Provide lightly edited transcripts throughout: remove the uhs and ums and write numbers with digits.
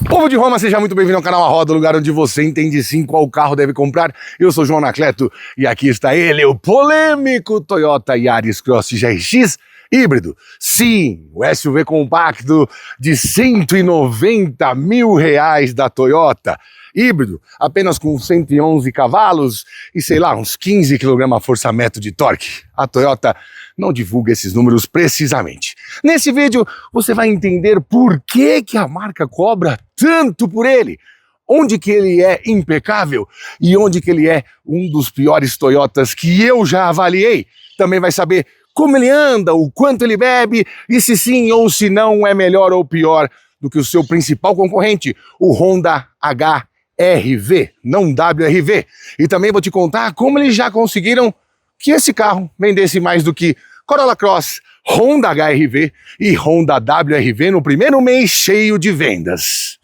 Povo de Roma, seja muito bem-vindo ao canal A Roda, o lugar onde você entende sim qual carro deve comprar. Eu sou João Anacleto e aqui está ele, o polêmico Toyota Yaris Cross GRX híbrido. Sim, o SUV compacto de 190 mil reais da Toyota. Híbrido, apenas com 111 cavalos e sei lá, uns 15 kgfm de torque. A Toyota não divulga esses números precisamente. Nesse vídeo você vai entender por que a marca cobra tanto por ele, onde que ele é impecável e onde que ele é um dos piores Toyotas que eu já avaliei. Também vai saber como ele anda, o quanto ele bebe e se sim ou se não é melhor ou pior do que o seu principal concorrente, o Honda HR-V, não WR-V. E também vou te contar como eles já conseguiram que esse carro vendesse mais do que Corolla Cross, Honda HR-V e Honda WR-V no primeiro mês cheio de vendas.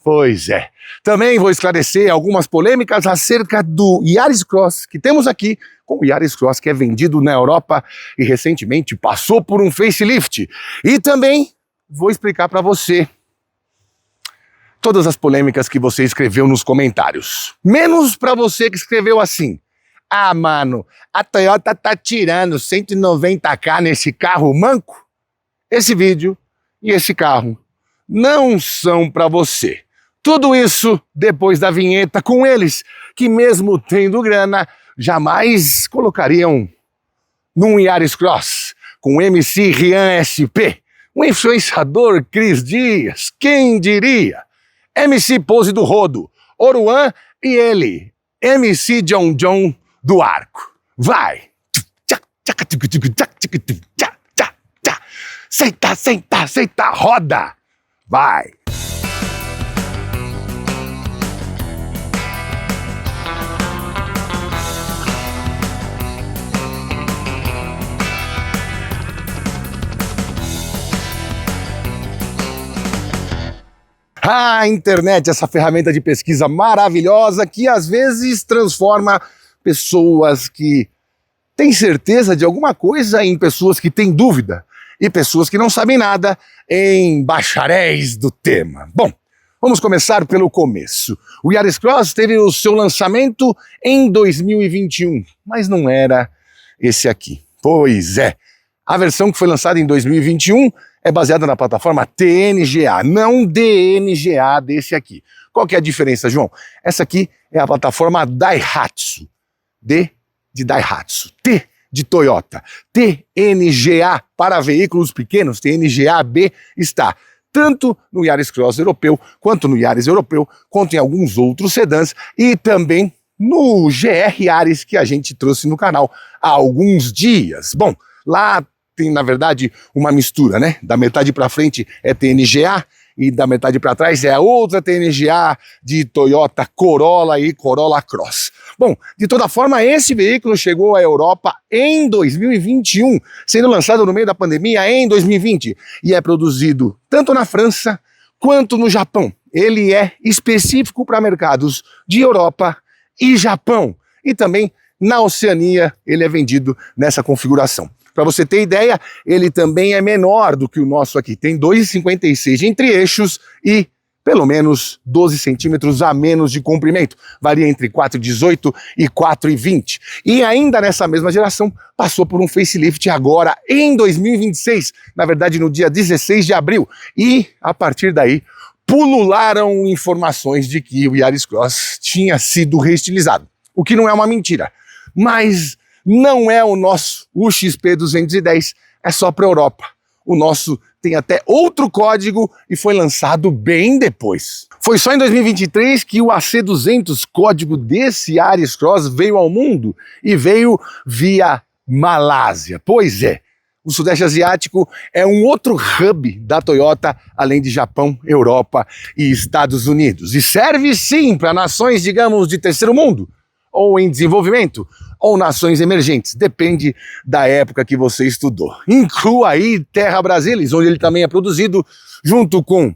Pois é. Também vou esclarecer algumas polêmicas acerca do Yaris Cross que temos aqui, com o Yaris Cross que é vendido na Europa e recentemente passou por um facelift. E também vou explicar para você todas as polêmicas que você escreveu nos comentários. Menos para você que escreveu assim: ah, mano, a Toyota tá tirando 190k nesse carro manco? Esse vídeo e esse carro não são para você. Tudo isso depois da vinheta com eles, que mesmo tendo grana, jamais colocariam num Yaris Cross, com o MC Rian SP, um influenciador Cris Dias, quem diria? MC Pose do Rodo, Oruan e ele, MC John do Arco. Vai! Senta, senta, senta, roda! Vai! A internet, essa ferramenta de pesquisa maravilhosa que às vezes transforma pessoas que têm certeza de alguma coisa em pessoas que têm dúvida e pessoas que não sabem nada em bacharéis do tema. Bom, vamos começar pelo começo. O Yaris Cross teve o seu lançamento em 2021, mas não era esse aqui. Pois é, a versão que foi lançada em 2021 é baseada na plataforma TNGA, não DNGA desse aqui. Qual que é a diferença, João? Essa aqui é a plataforma Daihatsu. D de Daihatsu, T de Toyota. TNGA para veículos pequenos, TNGA-B, está tanto no Yaris Cross europeu, quanto no Yaris europeu, quanto em alguns outros sedãs e também no GR Yaris que a gente trouxe no canal há alguns dias. Bom, lá tem, na verdade, uma mistura, né? Da metade para frente é TNGA e da metade para trás é a outra TNGA de Toyota Corolla e Corolla Cross. Bom, de toda forma, esse veículo chegou à Europa em 2021, sendo lançado no meio da pandemia em 2020 e é produzido tanto na França quanto no Japão. Ele é específico para mercados de Europa e Japão e também na Oceania ele é vendido nessa configuração. Para você ter ideia, ele também é menor do que o nosso aqui. Tem 2,56 de entre-eixos e pelo menos 12 centímetros a menos de comprimento. Varia entre 4,18 e 4,20. E ainda nessa mesma geração, passou por um facelift agora em 2026. Na verdade, no dia 16 de abril. E, a partir daí, pulularam informações de que o Yaris Cross tinha sido reestilizado. O que não é uma mentira. Mas não é o nosso, o XP210, é só para a Europa. O nosso tem até outro código e foi lançado bem depois. Foi só em 2023 que o AC200, código desse Yaris Cross, veio ao mundo e veio via Malásia. Pois é, o Sudeste Asiático é um outro hub da Toyota, além de Japão, Europa e Estados Unidos. E serve sim para nações, digamos, de terceiro mundo, ou em desenvolvimento, ou nações emergentes, depende da época que você estudou. Inclua aí Terra Brasilis, onde ele também é produzido, junto com,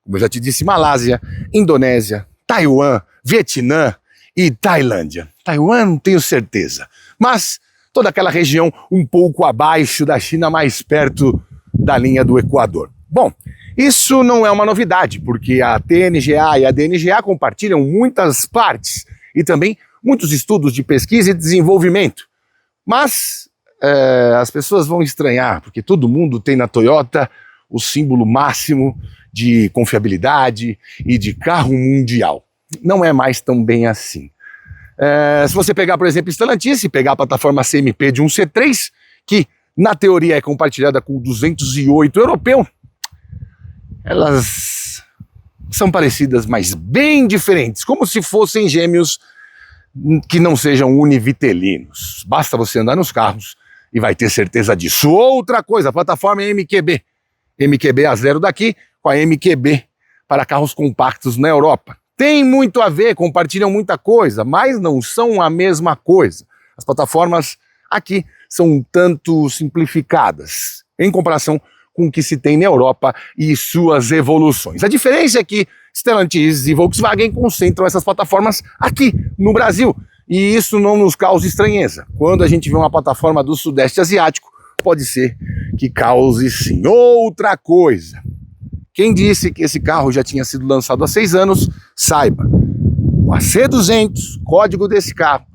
como eu já te disse, Malásia, Indonésia, Taiwan, Vietnã e Tailândia. Taiwan não tenho certeza, mas toda aquela região um pouco abaixo da China, mais perto da linha do Equador. Bom, Isso não é uma novidade, porque a TNGA e a DNGA compartilham muitas partes e também muitos estudos de pesquisa e desenvolvimento. Mas as pessoas vão estranhar, porque todo mundo tem na Toyota o símbolo máximo de confiabilidade e de carro mundial. Não é mais tão bem assim. Se você pegar, por exemplo, Stellantis, e pegar a plataforma CMP de um C3, que na teoria é compartilhada com o 208 europeu, elas são parecidas, mas bem diferentes, como se fossem gêmeos que não sejam univitelinos. Basta você andar nos carros e vai ter certeza disso. Outra coisa, a plataforma é MQB. MQB A0 daqui com a MQB para carros compactos na Europa. Tem muito a ver, compartilham muita coisa, mas não são a mesma coisa. As plataformas aqui são um tanto simplificadas em comparação com o que se tem na Europa e suas evoluções. A diferença é que Stellantis e Volkswagen concentram essas plataformas aqui no Brasil, e isso não nos causa estranheza. Quando a gente vê uma plataforma do Sudeste Asiático, pode ser que cause sim. Outra coisa, quem disse que esse carro já tinha sido lançado há 6 anos, saiba, o AC200, código desse carro,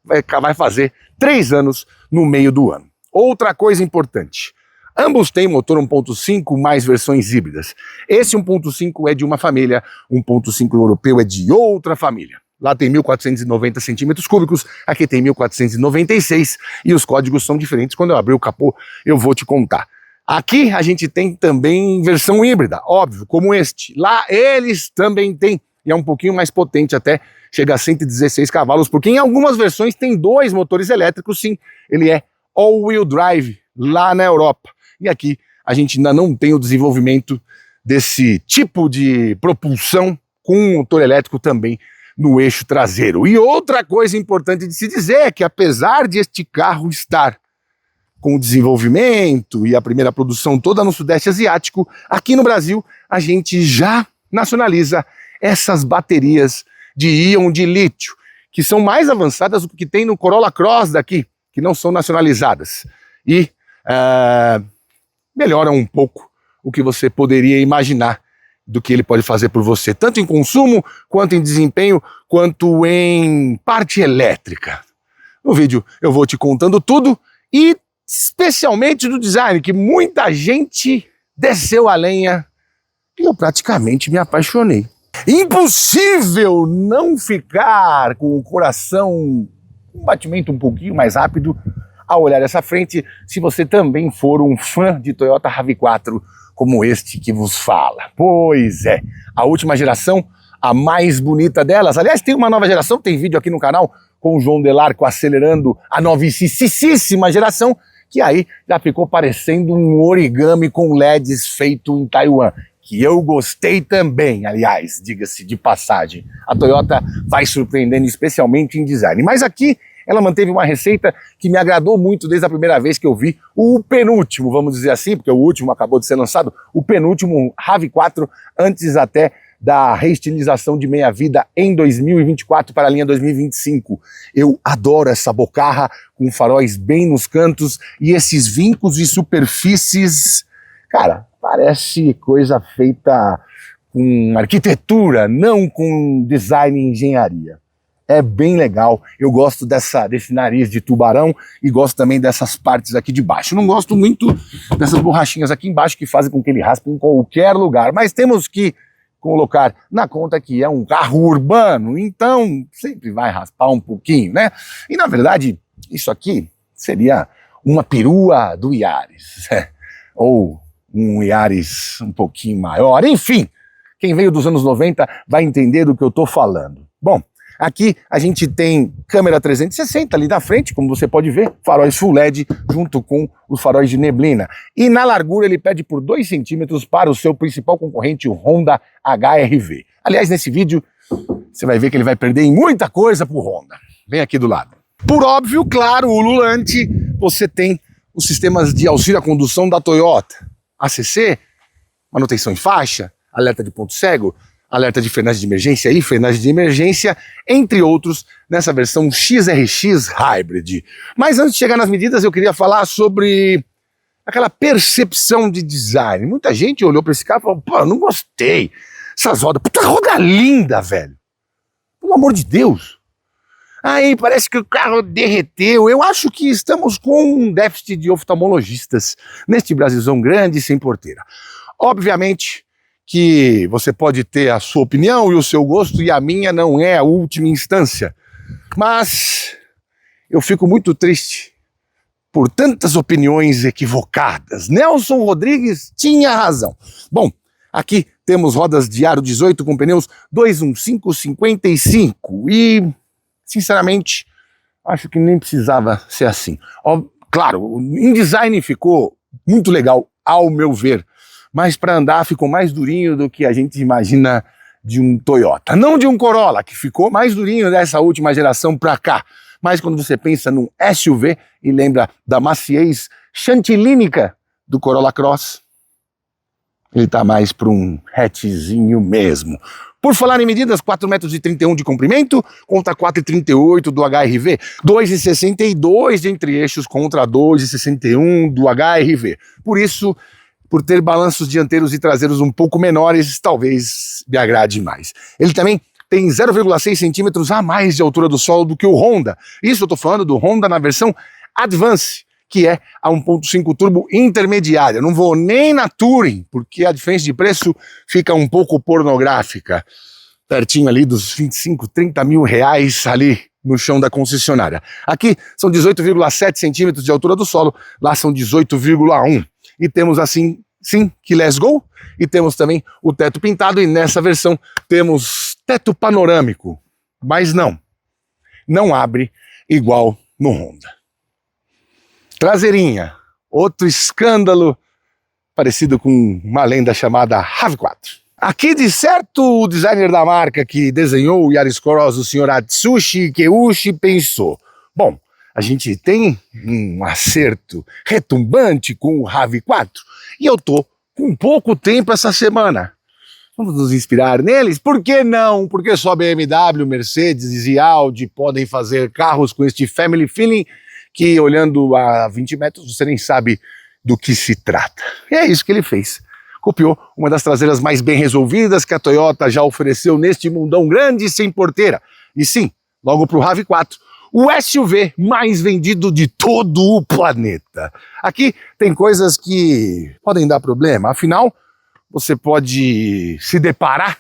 vai fazer 3 anos no meio do ano. Outra coisa importante, ambos têm motor 1.5 mais versões híbridas. Esse 1.5 é de uma família, 1.5 europeu é de outra família. Lá tem 1.490 centímetros cúbicos, aqui tem 1.496 e os códigos são diferentes. Quando eu abrir o capô, eu vou te contar. Aqui a gente tem também versão híbrida, óbvio, como este. Lá eles também têm, e é um pouquinho mais potente até, chega a 116 cavalos, porque em algumas versões tem 2 motores elétricos, sim, ele é all-wheel drive lá na Europa. E aqui a gente ainda não tem o desenvolvimento desse tipo de propulsão com um motor elétrico também no eixo traseiro. E outra coisa importante de se dizer é que apesar de este carro estar com o desenvolvimento e a primeira produção toda no Sudeste Asiático, aqui no Brasil a gente já nacionaliza essas baterias de íon de lítio, que são mais avançadas do que tem no Corolla Cross daqui, que não são nacionalizadas. E melhoram um pouco o que você poderia imaginar do que ele pode fazer por você, tanto em consumo, quanto em desempenho, quanto em parte elétrica. No vídeo eu vou te contando tudo e especialmente do design, que muita gente desceu a lenha e eu praticamente me apaixonei. Impossível não ficar com o coração, um batimento um pouquinho mais rápido ao olhar essa frente, se você também for um fã de Toyota RAV4 como este que vos fala. Pois é, a última geração, a mais bonita delas. Aliás, tem uma nova geração, tem vídeo aqui no canal com o João Delarco acelerando a novíssima geração, que aí já ficou parecendo um origami com LEDs feito em Taiwan, que eu gostei também, aliás, diga-se de passagem. A Toyota vai surpreendendo especialmente em design. Mas aqui ela manteve uma receita que me agradou muito desde a primeira vez que eu vi o penúltimo, vamos dizer assim, porque o último acabou de ser lançado, o penúltimo RAV4, antes até da reestilização de meia-vida em 2024 para a linha 2025. Eu adoro essa bocarra com faróis bem nos cantos e esses vincos e superfícies, cara, parece coisa feita com arquitetura, não com design e engenharia. É bem legal, eu gosto desse nariz de tubarão e gosto também dessas partes aqui de baixo. Não gosto muito dessas borrachinhas aqui embaixo que fazem com que ele raspe em qualquer lugar, mas temos que colocar na conta que é um carro urbano, então sempre vai raspar um pouquinho, né? E na verdade, isso aqui seria uma perua do Yaris, ou um Yaris um pouquinho maior, enfim, quem veio dos anos 90 vai entender do que eu tô falando. Bom, aqui a gente tem câmera 360 ali na frente, como você pode ver, faróis Full LED junto com os faróis de neblina. E na largura ele pede por 2 centímetros para o seu principal concorrente, o Honda HR-V. Aliás, nesse vídeo você vai ver que ele vai perder em muita coisa pro Honda. Vem aqui do lado. Por óbvio, claro, ululante, você tem os sistemas de auxílio à condução da Toyota. ACC, manutenção em faixa, alerta de ponto cego, alerta de frenagem de emergência e frenagem de emergência, entre outros, nessa versão XRX Hybrid. Mas antes de chegar nas medidas, eu queria falar sobre aquela percepção de design. Muita gente olhou para esse carro e falou, pô, eu não gostei. Essas rodas, puta roda linda, velho. Pelo amor de Deus. Aí parece que o carro derreteu. Eu acho que estamos com um déficit de oftalmologistas neste Brasilzão grande sem porteira. Obviamente que você pode ter a sua opinião e o seu gosto, e a minha não é a última instância. Mas eu fico muito triste por tantas opiniões equivocadas. Nelson Rodrigues tinha razão. Bom, aqui temos rodas de aro 18 com pneus 215/55 e, sinceramente, acho que nem precisava ser assim. Ó, claro, em design ficou muito legal, ao meu ver, mas para andar ficou mais durinho do que a gente imagina de um Toyota. Não de um Corolla, que ficou mais durinho dessa última geração para cá. Mas quando você pensa num SUV e lembra da maciez chantilínica do Corolla Cross, ele tá mais para um hatchzinho mesmo. Por falar em medidas, 4,31 m de comprimento contra 4,38 m do HR-V, 2,62 de entre-eixos contra 2,61 do HR-V. Por isso, por ter balanços dianteiros e traseiros um pouco menores, talvez me agrade mais. Ele também tem 0,6 centímetros a mais de altura do solo do que o Honda. Isso eu estou falando do Honda na versão Advance, que é a 1.5 turbo intermediária. Não vou nem na Touring, porque a diferença de preço fica um pouco pornográfica. Pertinho ali dos 25, 30 mil reais ali no chão da concessionária. Aqui são 18,7 centímetros de altura do solo, lá são 18,1. E temos assim, sim, que let's go. E temos também o teto pintado, e nessa versão temos teto panorâmico. Mas não abre igual no Honda. Traseirinha, outro escândalo parecido com uma lenda chamada RAV4. Aqui, de certo, o designer da marca que desenhou o Yaris Cross, o senhor Atsushi Keiuchi, pensou, bom, a gente tem um acerto retumbante com o RAV4 e eu tô com pouco tempo essa semana. Vamos nos inspirar neles? Por que não? Porque só BMW, Mercedes e Audi podem fazer carros com este family feeling que, olhando a 20 metros, você nem sabe do que se trata. E é isso que ele fez. Copiou uma das traseiras mais bem resolvidas que a Toyota já ofereceu neste mundão grande sem porteira. E sim, logo para o RAV4, o SUV mais vendido de todo o planeta. Aqui tem coisas que podem dar problema, afinal, você pode se deparar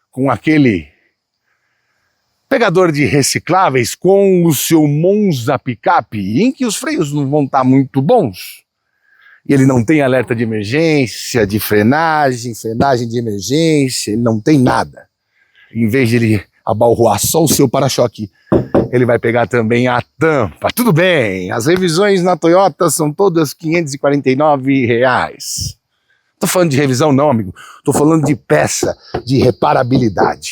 com aquele pegador de recicláveis com o seu Monza picape, em que os freios não vão estar muito bons. E ele não tem alerta de emergência, de frenagem de emergência, ele não tem nada. Em vez de ele abalroar só o seu para-choque, ele vai pegar também a tampa. Tudo bem, as revisões na Toyota são todas R$549. Tô falando de revisão não, amigo. Tô falando de peça, de reparabilidade.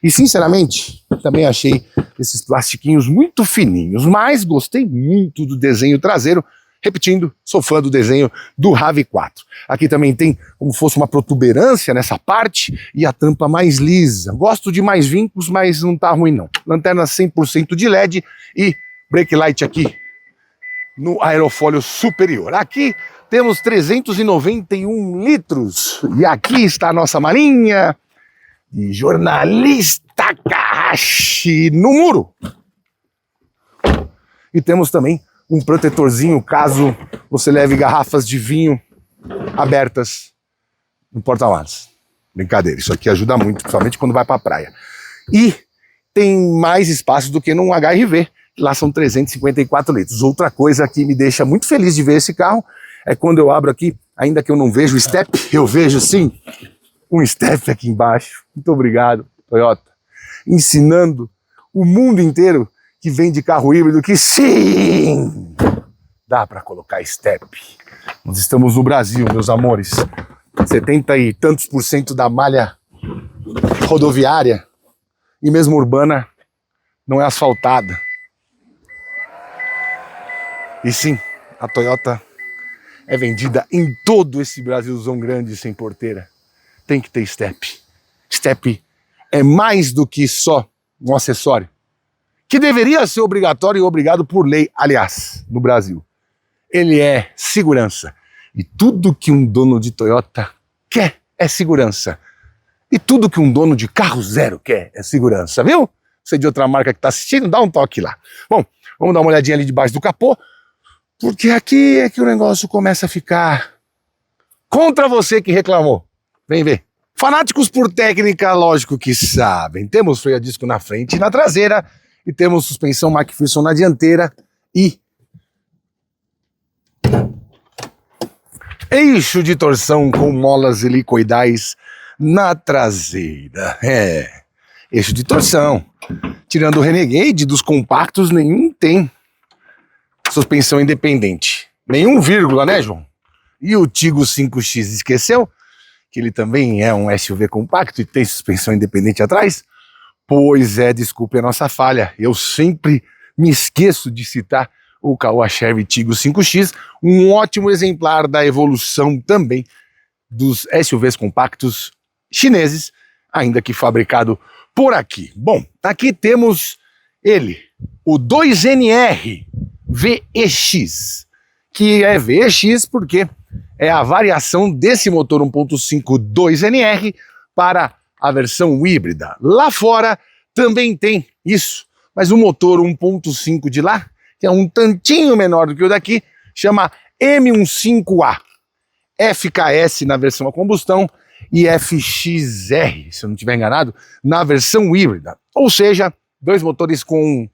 E sinceramente, também achei esses plastiquinhos muito fininhos, mas gostei muito do desenho traseiro. Repetindo, sou fã do desenho do RAV4. Aqui também tem como fosse uma protuberância nessa parte e a tampa mais lisa. Gosto de mais vincos, mas não tá ruim não. Lanterna 100% de LED e brake light aqui no aerofólio superior. Aqui temos 391 litros e aqui está a nossa malinha de jornalista Takahashi no muro. E temos também um protetorzinho caso você leve garrafas de vinho abertas no porta-malas. Brincadeira, isso aqui ajuda muito, principalmente quando vai para a praia. E tem mais espaço do que num HR-V, lá são 354 litros. Outra coisa que me deixa muito feliz de ver esse carro é quando eu abro aqui, ainda que eu não vejo o step, eu vejo sim um step aqui embaixo. Muito obrigado, Toyota, ensinando o mundo inteiro que vem de carro híbrido, que sim, dá para colocar step. Nós estamos no Brasil, meus amores. 70 e tantos % da malha rodoviária e mesmo urbana não é asfaltada. E sim, a Toyota é vendida em todo esse Brasilzão grande sem porteira. Tem que ter step. Step é mais do que só um acessório, que deveria ser obrigatório e obrigado por lei, aliás, no Brasil. Ele é segurança, E tudo que um dono de Toyota quer é segurança. E tudo que um dono de carro zero quer é segurança, viu? Você de outra marca que está assistindo, dá um toque lá. Bom, vamos dar uma olhadinha ali debaixo do capô, porque aqui é que o negócio começa a ficar contra você que reclamou. Vem ver. Fanáticos por técnica, lógico que sabem. Temos freio a disco na frente e na traseira, e temos suspensão McPherson na dianteira e eixo de torção com molas helicoidais na traseira. Eixo de torção. Tirando o Renegade, dos compactos, nenhum tem suspensão independente. Nenhum vírgula, né, João? E o Tigo 5X esqueceu que ele também é um SUV compacto e tem suspensão independente atrás? Pois é, desculpe a nossa falha. Eu sempre me esqueço de citar o Caoa Chery Tigo 5X, um ótimo exemplar da evolução também dos SUVs compactos chineses, ainda que fabricado por aqui. Bom, aqui temos ele, o 2NR VEX, que é VEX porque é a variação desse motor 1.5 2NR para a versão híbrida. Lá fora também tem isso, mas o motor 1.5 de lá, que é um tantinho menor do que o daqui, chama M15A, FKS na versão a combustão e FXR, se eu não estiver enganado, na versão híbrida. Ou seja, dois motores com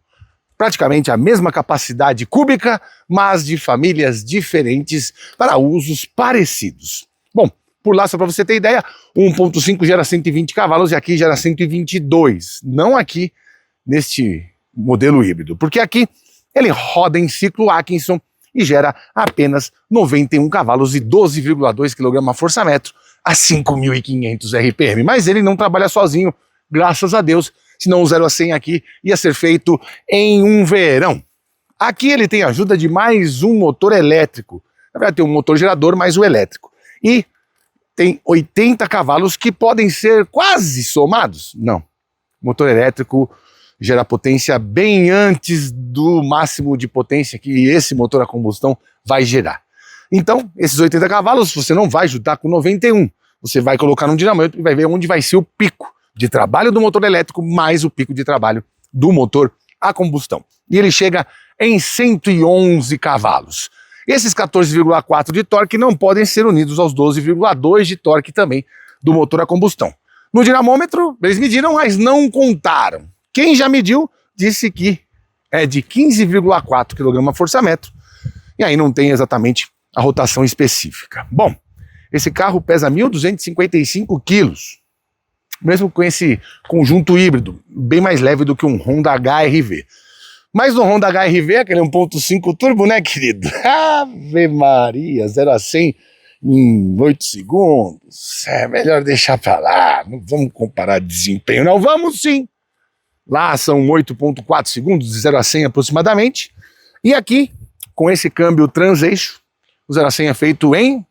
praticamente a mesma capacidade cúbica, mas de famílias diferentes para usos parecidos. Bom, por lá, só para você ter ideia, o 1.5 gera 120 cavalos e aqui gera 122. Não aqui neste modelo híbrido, porque aqui ele roda em ciclo Atkinson e gera apenas 91 cavalos e 12,2 kgfm a 5.500 RPM. Mas ele não trabalha sozinho, graças a Deus, senão o 0 a 100 aqui ia ser feito em um verão. Aqui ele tem a ajuda de mais um motor elétrico. Na verdade tem um motor gerador, mais o elétrico. E tem 80 cavalos que podem ser quase somados. Não, o motor elétrico gera potência bem antes do máximo de potência que esse motor a combustão vai gerar. Então, esses 80 cavalos você não vai juntar com 91. Você vai colocar num dinamômetro e vai ver onde vai ser o pico de trabalho do motor elétrico mais o pico de trabalho do motor a combustão. E ele chega em 111 cavalos. Esses 14,4 de torque não podem ser unidos aos 12,2 de torque também do motor a combustão. No dinamômetro, eles mediram, mas não contaram. Quem já mediu disse que é de 15,4 kgfm e aí não tem exatamente a rotação específica. Bom, esse carro pesa 1.255 quilos, mesmo com esse conjunto híbrido, bem mais leve do que um Honda HR-V. Mas no Honda HR-V, aquele 1.5 turbo, né, querido? Ave Maria, 0 a 100 em 8 segundos. É melhor deixar pra lá, não vamos comparar desempenho, não, vamos sim. Lá são 8,4 segundos, de 0 a 100 aproximadamente. E aqui, com esse câmbio transeixo, o 0 a 100 é feito em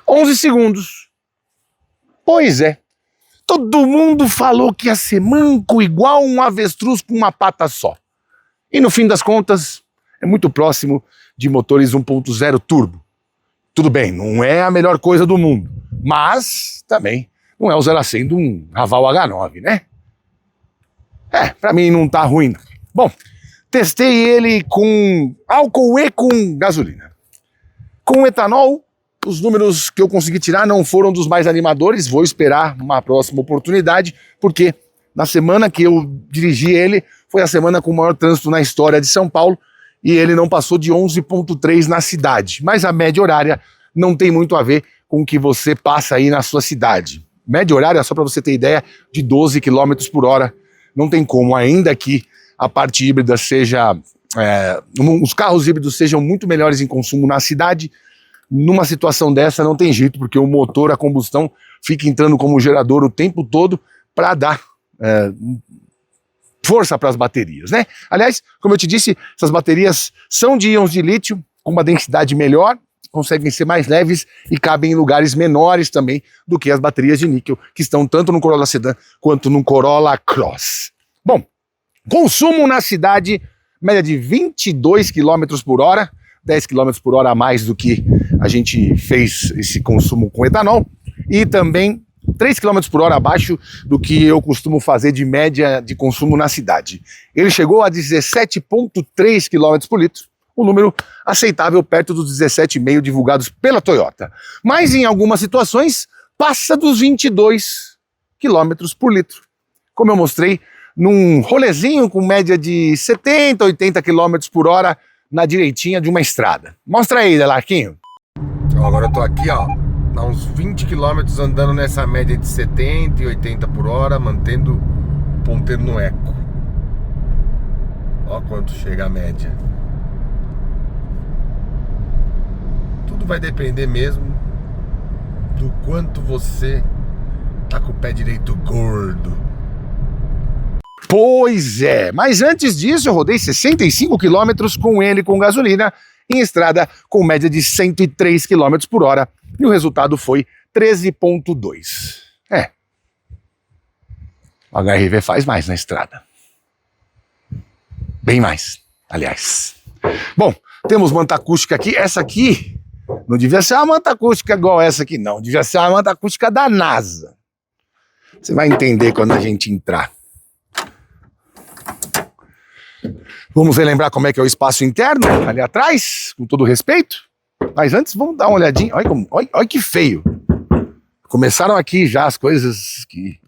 11 segundos. Pois é. Todo mundo falou que ia ser manco igual um avestruz com uma pata só. E no fim das contas, é muito próximo de motores 1.0 turbo. Tudo bem, não é a melhor coisa do mundo, mas também não é o 0 a 100 de um Raval H9, né? Pra mim não tá ruim. Bom, testei ele com álcool e com gasolina. Com etanol, os números que eu consegui tirar não foram dos mais animadores, vou esperar uma próxima oportunidade, porque na semana que eu dirigi ele, foi a semana com o maior trânsito na história de São Paulo, e ele não passou de 11,3 na cidade. Mas a média horária não tem muito a ver com o que você passa aí na sua cidade. Média horária, só para você ter ideia, de 12 km por hora. Não tem como, ainda que a parte híbrida seja... os carros híbridos sejam muito melhores em consumo na cidade, numa situação dessa não tem jeito, porque o motor a combustão fica entrando como gerador o tempo todo para dar força para as baterias, né? Aliás, como eu te disse, essas baterias são de íons de lítio, com uma densidade melhor, conseguem ser mais leves e cabem em lugares menores também do que as baterias de níquel, que estão tanto no Corolla Sedan quanto no Corolla Cross. Bom, consumo na cidade, média de 22 km por hora, 10 km por hora a mais do que a gente fez esse consumo com etanol, e também 3 km por hora abaixo do que eu costumo fazer de média de consumo na cidade. Ele chegou a 17,3 km por litro, um número aceitável perto dos 17,5 divulgados pela Toyota. Mas em algumas situações passa dos 22 km por litro. Como eu mostrei, num rolezinho com média de 70, 80 km por hora na direitinha de uma estrada. Mostra aí, Delarquinho. Então, agora eu tô aqui, ó, a uns 20 km andando nessa média de 70 e 80 por hora, mantendo o ponteiro no eco. Ó quanto chega a média. Tudo vai depender mesmo do quanto você tá com o pé direito gordo. Pois é, mas antes disso eu rodei 65 km com ele com gasolina em estrada com média de 103 km por hora e o resultado foi 13,2. O HRV faz mais na estrada. Bem mais, aliás. Bom, temos manta acústica aqui. Essa aqui não devia ser uma manta acústica igual essa aqui, não. Devia ser uma manta acústica da NASA. Você vai entender quando a gente entrar. Vamos relembrar como é que é o espaço interno ali atrás, com todo respeito. Mas antes vamos dar uma olhadinha. Olha que feio. Começaram aqui já as coisas que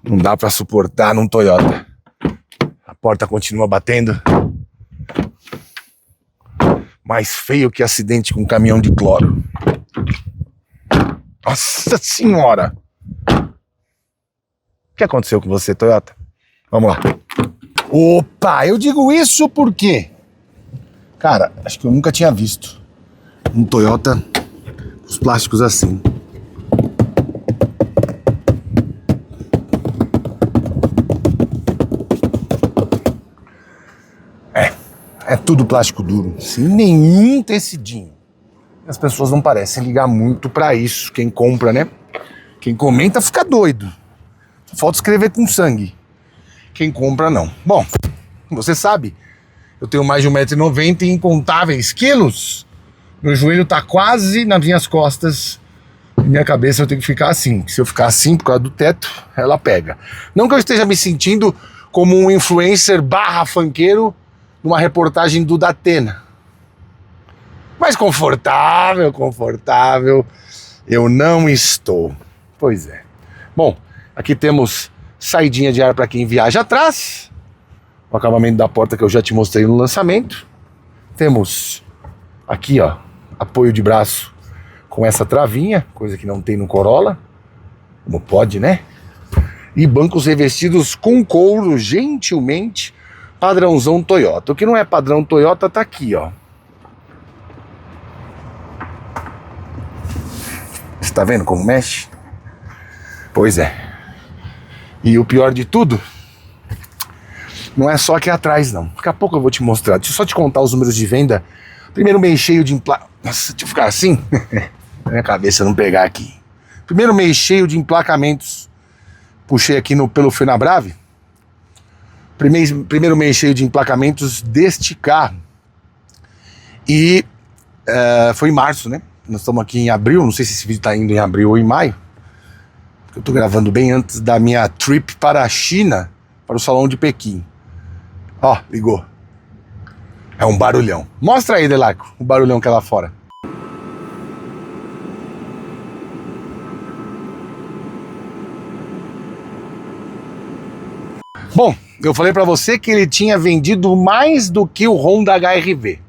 não dá para suportar num Toyota. A porta continua batendo. Mais feio que acidente com caminhão de cloro. Nossa senhora! O que aconteceu com você, Toyota? Vamos lá. Opa, eu digo isso porque, cara, acho que eu nunca tinha visto um Toyota com os plásticos assim. É tudo plástico duro, sem nenhum tecidinho. As pessoas não parecem ligar muito pra isso, quem compra, né? Quem comenta fica doido. Falta escrever com sangue. Quem compra, não. Bom, você sabe, eu tenho mais de 1,90 m e incontáveis quilos. Meu joelho tá quase nas minhas costas. E minha cabeça eu tenho que ficar assim. Se eu ficar assim por causa do teto, ela pega. Não que eu esteja me sentindo como um influencer / funkeiro numa reportagem do Datena. Mas confortável eu não estou. Pois é. Bom, aqui temos saidinha de ar para quem viaja atrás, o acabamento da porta que eu já te mostrei no lançamento. Temos aqui, ó, apoio de braço com essa travinha, coisa que não tem no Corolla, como pode, né? E bancos revestidos com couro, gentilmente, padrãozão Toyota. O que não é padrão Toyota tá aqui, ó. Você tá vendo como mexe? Pois é. E o pior de tudo, não é só aqui atrás, não. Daqui a pouco eu vou te mostrar. Deixa eu só te contar os números de venda. Primeiro mês cheio de Nossa, deixa eu ficar assim. Minha cabeça não pegar aqui. Primeiro mês cheio de emplacamentos. Puxei aqui pelo Fenabrave. Primeiro mês cheio de emplacamentos deste carro. E foi em março, né? Nós estamos aqui em abril. Não sei se esse vídeo está indo em abril ou em maio. Eu tô gravando bem antes da minha trip para a China, para o Salão de Pequim. Ó, ligou. É um barulhão. Mostra aí, Delarco, o barulhão que é lá fora. Bom, eu falei para você que ele tinha vendido mais do que o Honda HR-V.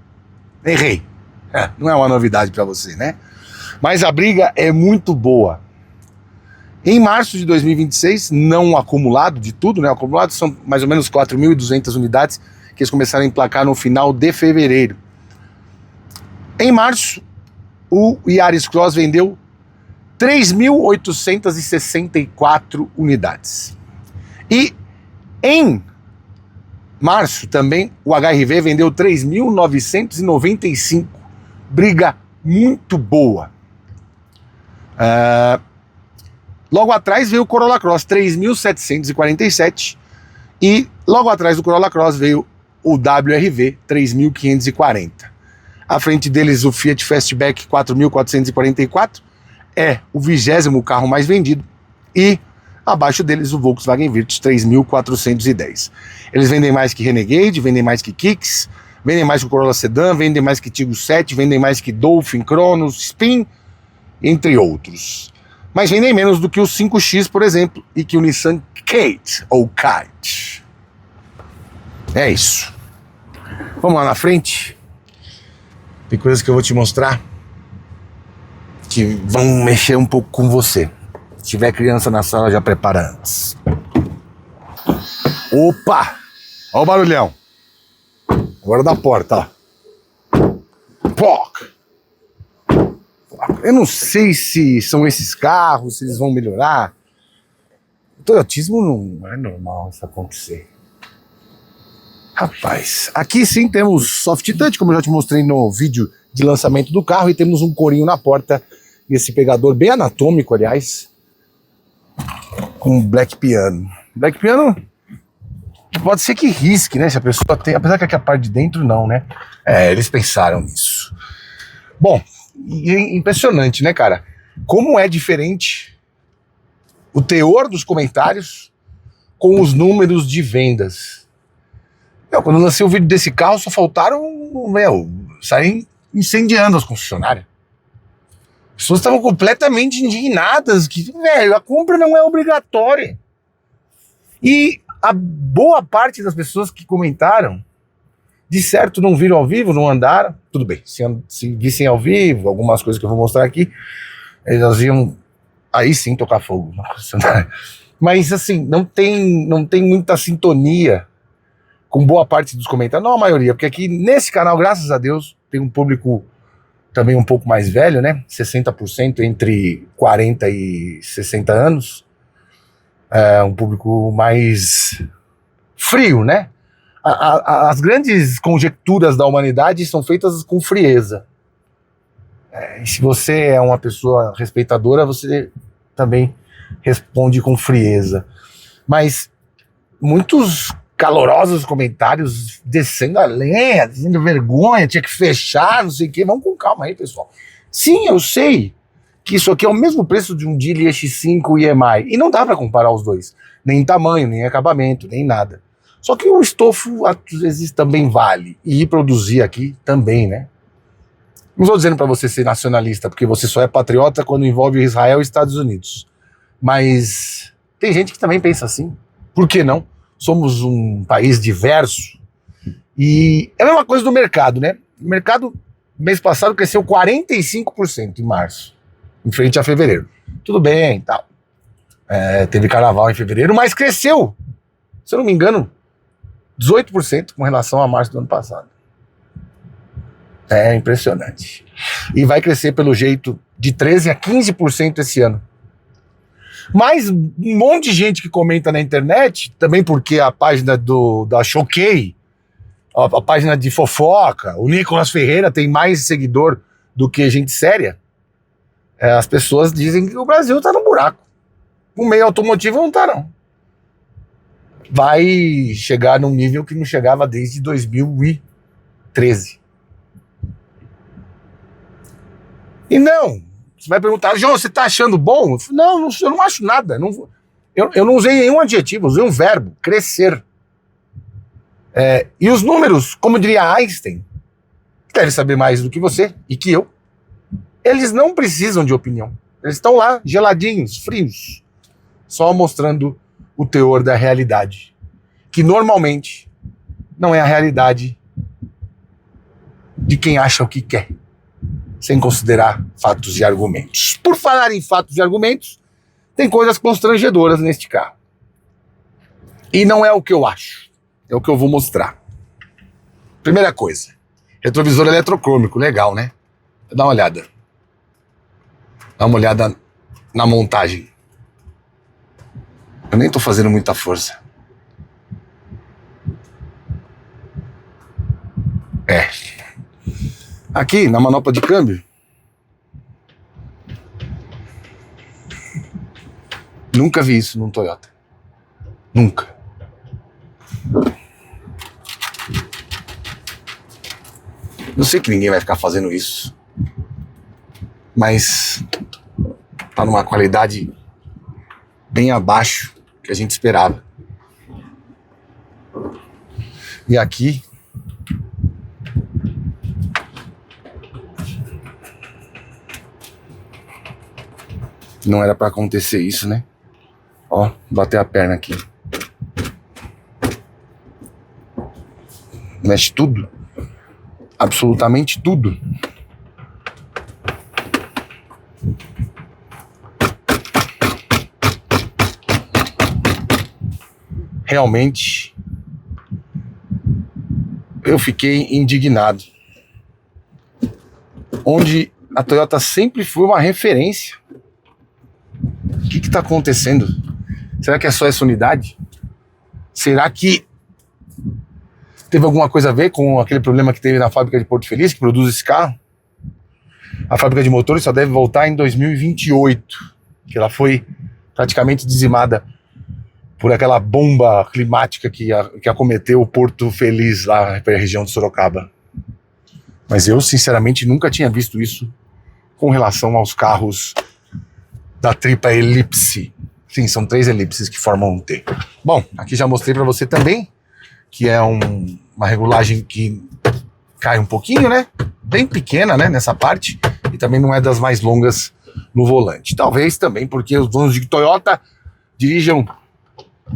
Errei. Não é uma novidade para você, né? Mas a briga é muito boa. Em março de 2026, não acumulado de tudo, né? Acumulado são mais ou menos 4.200 unidades que eles começaram a emplacar no final de fevereiro. Em março, o Yaris Cross vendeu 3.864 unidades. E em março também o HR-V vendeu 3.995. Briga muito boa. Logo atrás veio o Corolla Cross, 3.747, e logo atrás do Corolla Cross veio o WR-V, 3.540. À frente deles o Fiat Fastback 4.444, é o 20º carro mais vendido, e abaixo deles o Volkswagen Virtus 3.410. Eles vendem mais que Renegade, vendem mais que Kicks, vendem mais que o Corolla Sedan, vendem mais que Tiggo 7, vendem mais que Dolphin, Cronos, Spin, entre outros. Mas vendem menos do que o 5X, por exemplo, e que o Nissan Kate, ou Kite. É isso. Vamos lá na frente. Tem coisas que eu vou te mostrar que vão mexer um pouco com você. Se tiver criança na sala, já prepara antes. Opa! Olha o barulhão. Agora da porta, ó. Poc! Eu não sei se são esses carros, se eles vão melhorar. O toyotismo não é normal isso acontecer. Rapaz, aqui sim temos soft touch, como eu já te mostrei no vídeo de lançamento do carro, e temos um corinho na porta, e esse pegador bem anatômico, aliás, com black piano. Black piano pode ser que risque, né, se a pessoa tem, apesar que aqui a parte de dentro não, né, eles pensaram nisso. Bom, e é impressionante, né, cara, como é diferente o teor dos comentários com os números de vendas. Quando eu lancei o vídeo desse carro, só faltaram, saírem incendiando as concessionárias. As pessoas estavam completamente indignadas, que, a compra não é obrigatória. E a boa parte das pessoas que comentaram, de certo não viram ao vivo, não andaram, tudo bem, se vissem ao vivo, algumas coisas que eu vou mostrar aqui, elas iam, aí sim, tocar fogo na concessionária. Mas assim, não tem muita sintonia com boa parte dos comentários, não a maioria, porque aqui nesse canal, graças a Deus, tem um público também um pouco mais velho, né? 60% entre 40 e 60 anos. É um público mais frio, né? As grandes conjecturas da humanidade são feitas com frieza. E se você é uma pessoa respeitadora, você também responde com frieza. Mas muitos calorosos comentários descendo a lenha, dizendo vergonha, tinha que fechar, não sei o quê. Vamos com calma aí, pessoal. Sim, eu sei que isso aqui é o mesmo preço de um Geely X5 EMI, e não dá para comparar os dois, nem em tamanho, nem em acabamento, nem nada. Só que o estofo às vezes também vale, e produzir aqui também, né? Não estou dizendo para você ser nacionalista, porque você só é patriota quando envolve Israel e Estados Unidos, mas tem gente que também pensa assim. Por que não? Somos um país diverso, e é a mesma coisa do mercado, né? O mercado, mês passado, cresceu 45% em março, em frente a fevereiro. Tudo bem, tal. Teve carnaval em fevereiro, mas cresceu, se eu não me engano, 18% com relação a março do ano passado. É impressionante. E vai crescer, pelo jeito, de 13% a 15% esse ano. Mas um monte de gente que comenta na internet, também porque a página da Choquei, a página de fofoca, o Nicolas Ferreira tem mais seguidor do que gente séria, as pessoas dizem que o Brasil tá no buraco. O meio automotivo não tá, não. Vai chegar num nível que não chegava desde 2013. E não, você vai perguntar, João, você tá achando bom? Não, eu não acho nada. Eu não usei nenhum adjetivo, usei um verbo, crescer. E os números, como diria Einstein, que deve saber mais do que você e que eu, eles não precisam de opinião. Eles estão lá, geladinhos, frios, só mostrando o teor da realidade, que normalmente não é a realidade de quem acha o que quer, sem considerar fatos e argumentos. Por falar em fatos e argumentos, tem coisas constrangedoras neste carro. E não é o que eu acho, é o que eu vou mostrar. Primeira coisa, retrovisor eletrocrômico, legal, né? Dá uma olhada. Dá uma olhada na montagem. Eu nem tô fazendo muita força. Aqui, na manopla de câmbio, nunca vi isso num Toyota. Nunca. Eu sei que ninguém vai ficar fazendo isso, mas tá numa qualidade bem abaixo do que a gente esperava. E aqui não era pra acontecer isso, né? Ó, bater a perna aqui. Mexe tudo. Absolutamente tudo. Realmente, eu fiquei indignado. Onde a Toyota sempre foi uma referência. O que está acontecendo? Será que é só essa unidade? Será que teve alguma coisa a ver com aquele problema que teve na fábrica de Porto Feliz, que produz esse carro? A fábrica de motores só deve voltar em 2028, que ela foi praticamente dizimada por aquela bomba climática que acometeu o Porto Feliz, lá na região de Sorocaba. Mas eu, sinceramente, nunca tinha visto isso com relação aos carros da tripa elipse. Sim, são 3 elipses que formam um T. Bom, aqui já mostrei para você também que é uma regulagem que cai um pouquinho, né? Bem pequena, né? Nessa parte. E também não é das mais longas no volante. Talvez também porque os donos de Toyota dirijam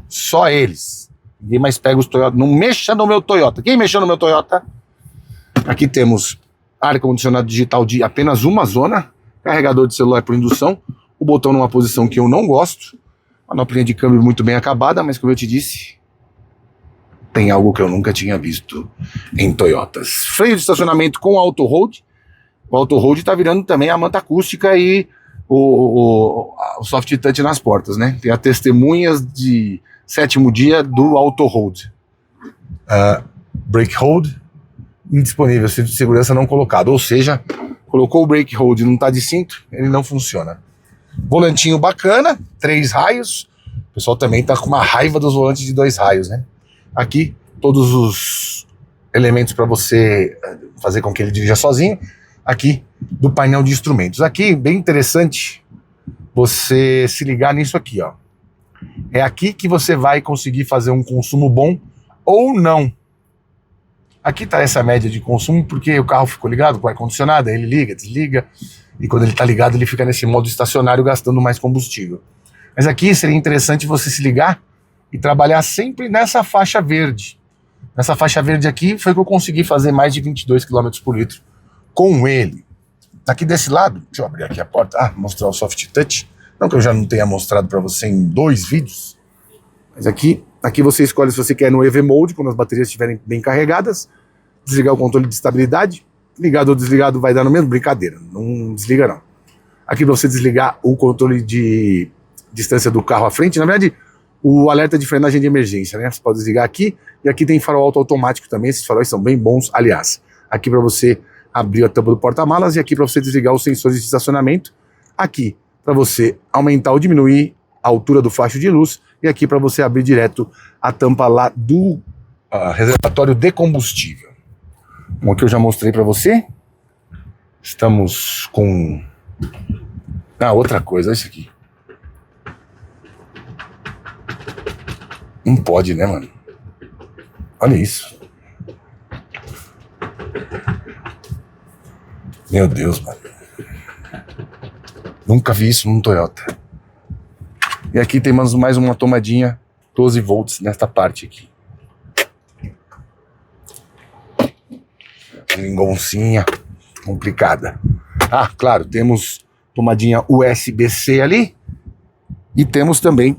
só eles. Ninguém mais pega os Toyota. Não mexa no meu Toyota. Quem mexeu no meu Toyota? Aqui temos ar-condicionado digital de apenas uma zona. Carregador de celular por indução. O botão numa posição que eu não gosto. Manoplinha de câmbio muito bem acabada, mas como eu te disse, tem algo que eu nunca tinha visto em Toyotas. Freio de estacionamento com auto-hold. O auto-hold está virando também a manta acústica e o soft touch nas portas, né? Tem as testemunhas de 7º dia do auto-hold. Brake hold indisponível, cinto de segurança não colocado. Ou seja, colocou o brake hold e não está de cinto, ele não funciona. Volantinho bacana, 3 raios. O pessoal também tá com uma raiva dos volantes de 2 raios, né? Aqui, todos os elementos para você fazer com que ele dirija sozinho. Aqui, do painel de instrumentos. Aqui, bem interessante você se ligar nisso aqui, ó. É aqui que você vai conseguir fazer um consumo bom ou não. Aqui tá essa média de consumo porque o carro ficou ligado com o ar-condicionado, aí ele liga, desliga, e quando ele tá ligado ele fica nesse modo estacionário gastando mais combustível. Mas aqui seria interessante você se ligar e trabalhar sempre nessa faixa verde. Nessa faixa verde aqui foi que eu consegui fazer mais de 22 km por litro com ele. Aqui desse lado, deixa eu abrir aqui a porta, mostrar o soft touch. Não que eu já não tenha mostrado para você em 2 vídeos, mas aqui você escolhe se você quer no EV Mode, quando as baterias estiverem bem carregadas, desligar o controle de estabilidade, ligado ou desligado vai dar no mesmo, brincadeira, não desliga não. Aqui para você desligar o controle de distância do carro à frente, na verdade, o alerta de frenagem de emergência, né? Você pode desligar aqui, e aqui tem farol alto automático também, esses faróis são bem bons, aliás. Aqui para você abrir a tampa do porta-malas, e aqui para você desligar os sensores de estacionamento, aqui para você aumentar ou diminuir a altura do facho de luz, e aqui para você abrir direto a tampa lá do reservatório de combustível. Como que eu já mostrei para você, estamos com... outra coisa, olha isso aqui. Não pode, né, mano? Olha isso. Meu Deus, mano. Nunca vi isso num Toyota. E aqui temos mais uma tomadinha 12 volts nesta parte aqui. Lingoncinha complicada. Claro, temos tomadinha USB-C ali. E temos também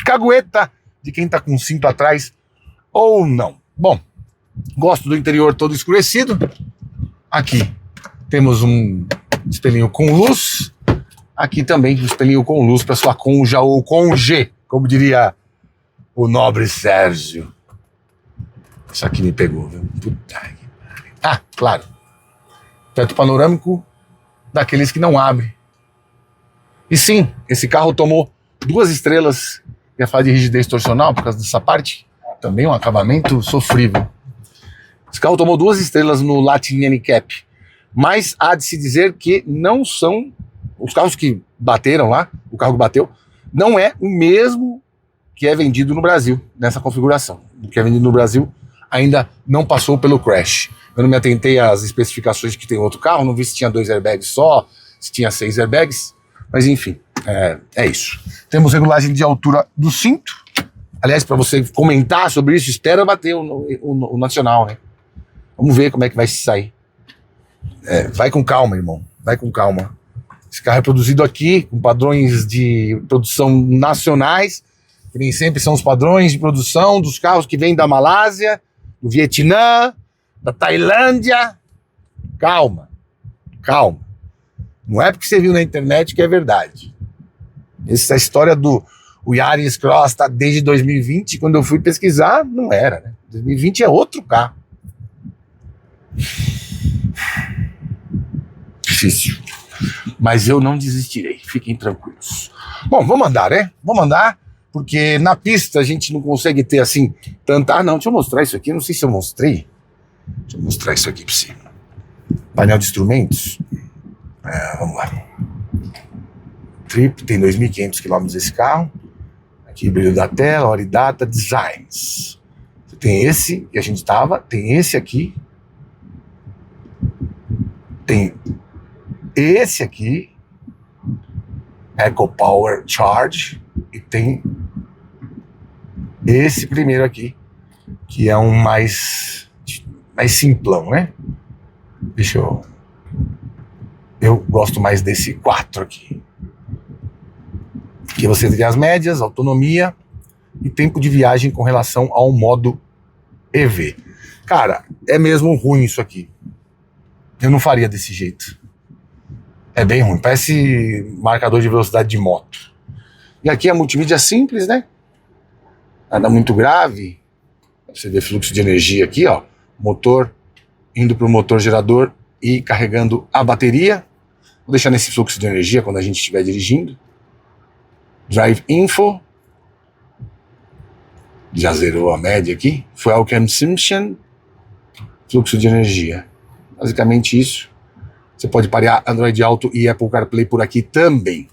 cagueta de quem tá com cinto atrás ou não. Bom, gosto do interior todo escurecido. Aqui temos um espelhinho com luz. Aqui também um espelhinho com luz para sua conja ou conge, como diria o nobre Sérgio. Isso aqui me pegou, viu? Puta que pariu. Claro. Teto panorâmico daqueles que não abre. E sim, esse carro tomou 2 estrelas. Ia falar de rigidez torsional por causa dessa parte. Também um acabamento sofrível. Esse carro tomou 2 estrelas no Latin NCAP, mas há de se dizer que não são os carros que bateram lá, o carro que bateu, não é o mesmo que é vendido no Brasil, nessa configuração. O que é vendido no Brasil ainda não passou pelo crash. Eu não me atentei às especificações que tem outro carro, não vi se tinha 2 airbags só, se tinha 6 airbags, mas enfim, é isso. Temos regulagem de altura do cinto. Aliás, para você comentar sobre isso, espera bater o nacional, né? Vamos ver como é que vai se sair. Vai com calma, irmão. Vai com calma. Esse carro é produzido aqui, com padrões de produção nacionais, que nem sempre são os padrões de produção dos carros que vêm da Malásia, do Vietnã, da Tailândia. Calma. Calma. Não é porque você viu na internet que é verdade. Essa história do Yaris Cross tá desde 2020, quando eu fui pesquisar, não era, né? 2020 é outro carro. Difícil. Mas eu não desistirei, fiquem tranquilos. Bom, vamos andar, né? Vamos andar, porque na pista a gente não consegue ter assim tanta... Ah, não, deixa eu mostrar isso aqui, não sei se eu mostrei. Deixa eu mostrar isso aqui pra você. Painel de instrumentos. Vamos lá. Trip, tem 2.500 km esse carro. Aqui, brilho da tela, hora e data, designs. Você tem esse que a gente tava, tem esse aqui. Tem esse aqui, Eco Power Charge, e tem esse primeiro aqui, que é um mais simplão, né? Deixa eu gosto mais desse 4 aqui. Aqui você tem as médias, autonomia e tempo de viagem com relação ao modo EV. Cara, é mesmo ruim isso aqui. Eu não faria desse jeito. É bem ruim, parece marcador de velocidade de moto. E aqui a multimídia simples, né? Nada muito grave. Você vê fluxo de energia aqui, ó. Motor indo para o motor gerador e carregando a bateria. Vou deixar nesse fluxo de energia quando a gente estiver dirigindo. Drive Info. Já zerou a média aqui. Fuel Consumption. Fluxo de energia. Basicamente isso. Você pode parear Android Auto e Apple CarPlay por aqui também.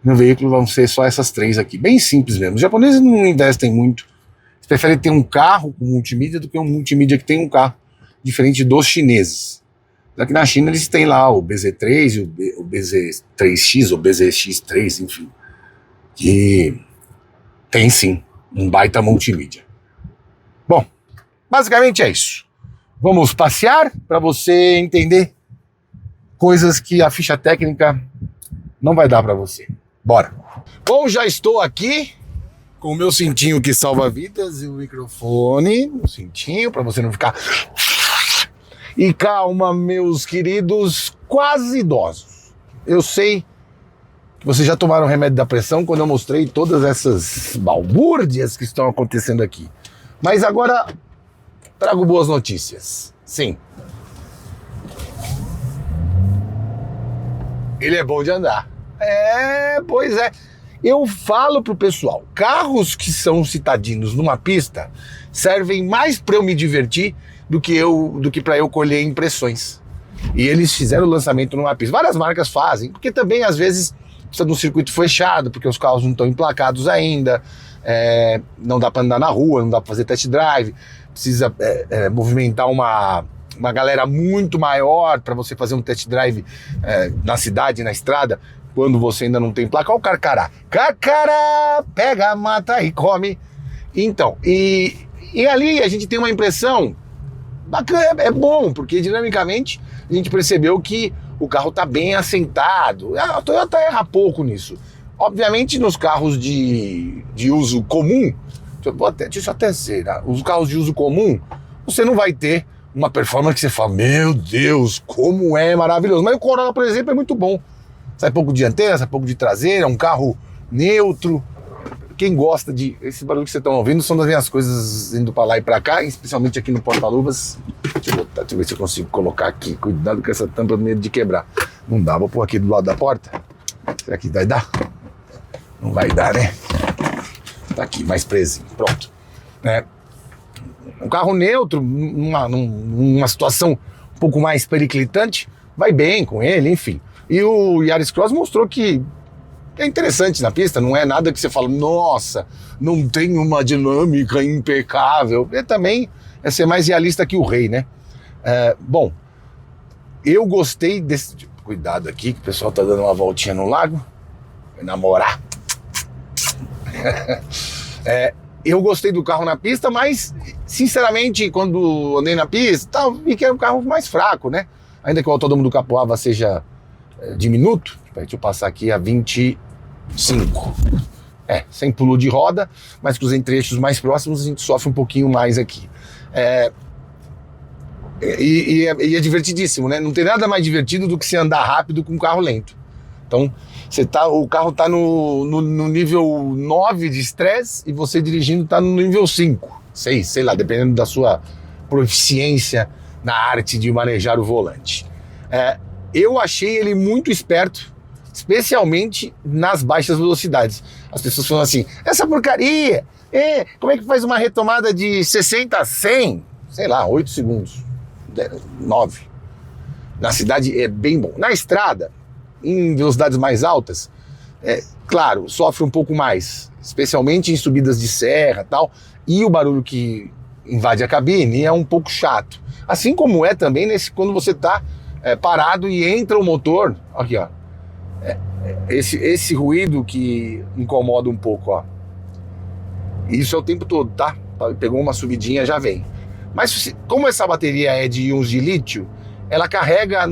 No veículo vão ser só essas 3 aqui. Bem simples mesmo. Os japoneses não investem muito. Eles preferem ter um carro com multimídia do que um multimídia que tem um carro. Diferente dos chineses. Aqui na China eles têm lá o BZ3 e o BZ3X ou BZX3, enfim. Que tem sim um baita multimídia. Bom, basicamente é isso. Vamos passear para você entender coisas que a ficha técnica não vai dar para você. Bora! Bom, já estou aqui com o meu cintinho que salva vidas e o microfone, o cintinho, para você não ficar... E calma, meus queridos quase idosos. Eu sei que vocês já tomaram remédio da pressão quando eu mostrei todas essas balbúrdias que estão acontecendo aqui. Mas agora trago boas notícias. Sim. Ele é bom de andar. Pois é. Eu falo pro pessoal, carros que são citadinos numa pista servem mais para eu me divertir do que para eu colher impressões. E eles fizeram o lançamento numa pista. Várias marcas fazem, porque também às vezes precisa de um circuito fechado, porque os carros não estão emplacados ainda, não dá para andar na rua, não dá para fazer test drive, precisa movimentar uma galera muito maior para você fazer um test drive na cidade, na estrada, quando você ainda não tem placa. Olha o carcará. Carcará, pega, mata e come. Então, e ali a gente tem uma impressão bacana, é bom, porque dinamicamente a gente percebeu que o carro está bem assentado. A Toyota erra pouco nisso. Obviamente nos carros de uso comum, deixa eu até ser, os carros de uso comum, você não vai ter uma performance que você fala, meu Deus, como é maravilhoso. Mas o Corolla, por exemplo, é muito bom. Sai pouco de dianteira, sai pouco de traseira, é um carro neutro. Quem gosta de... Esse barulho que vocês estão ouvindo são das minhas coisas indo pra lá e pra cá, especialmente aqui no porta-luvas. Deixa eu ver se eu consigo colocar aqui. Cuidado com essa tampa, medo de quebrar. Não dá, vou pôr aqui do lado da porta. Será que vai dar? Não vai dar, né? Tá aqui, mais presinho. Pronto. Um carro neutro, numa situação um pouco mais periclitante, vai bem com ele, enfim. E o Yaris Cross mostrou que é interessante na pista, não é nada que você fala, nossa, não tem uma dinâmica impecável. E também é ser mais realista que o rei, né? Bom, eu gostei desse... Cuidado aqui, que o pessoal tá dando uma voltinha no lago. Vai namorar. Eu gostei do carro na pista, mas, sinceramente, quando andei na pista, vi que era um carro mais fraco, né? Ainda que o autódromo do Capoava seja diminuto, deixa eu passar aqui a 25. Sem pulo de roda, mas que os trechos mais próximos a gente sofre um pouquinho mais aqui. E é divertidíssimo, né? Não tem nada mais divertido do que você andar rápido com um carro lento. Então, o carro tá no nível 9 de estresse e você dirigindo tá no nível 5, 6, sei lá, dependendo da sua proficiência na arte de manejar o volante. Eu achei ele muito esperto, especialmente nas baixas velocidades. As pessoas falam assim, essa porcaria, como é que faz uma retomada de 60 a 100? Sei lá, 8 segundos, 9. Na cidade é bem bom. Na estrada, em velocidades mais altas, claro, sofre um pouco mais, especialmente em subidas de serra e tal, e o barulho que invade a cabine é um pouco chato. Assim como é também quando você está parado e entra o motor, aqui ó, esse ruído que incomoda um pouco, ó. Isso é o tempo todo, tá? Pegou uma subidinha, já vem. Mas como essa bateria é de íons de lítio, ela carrega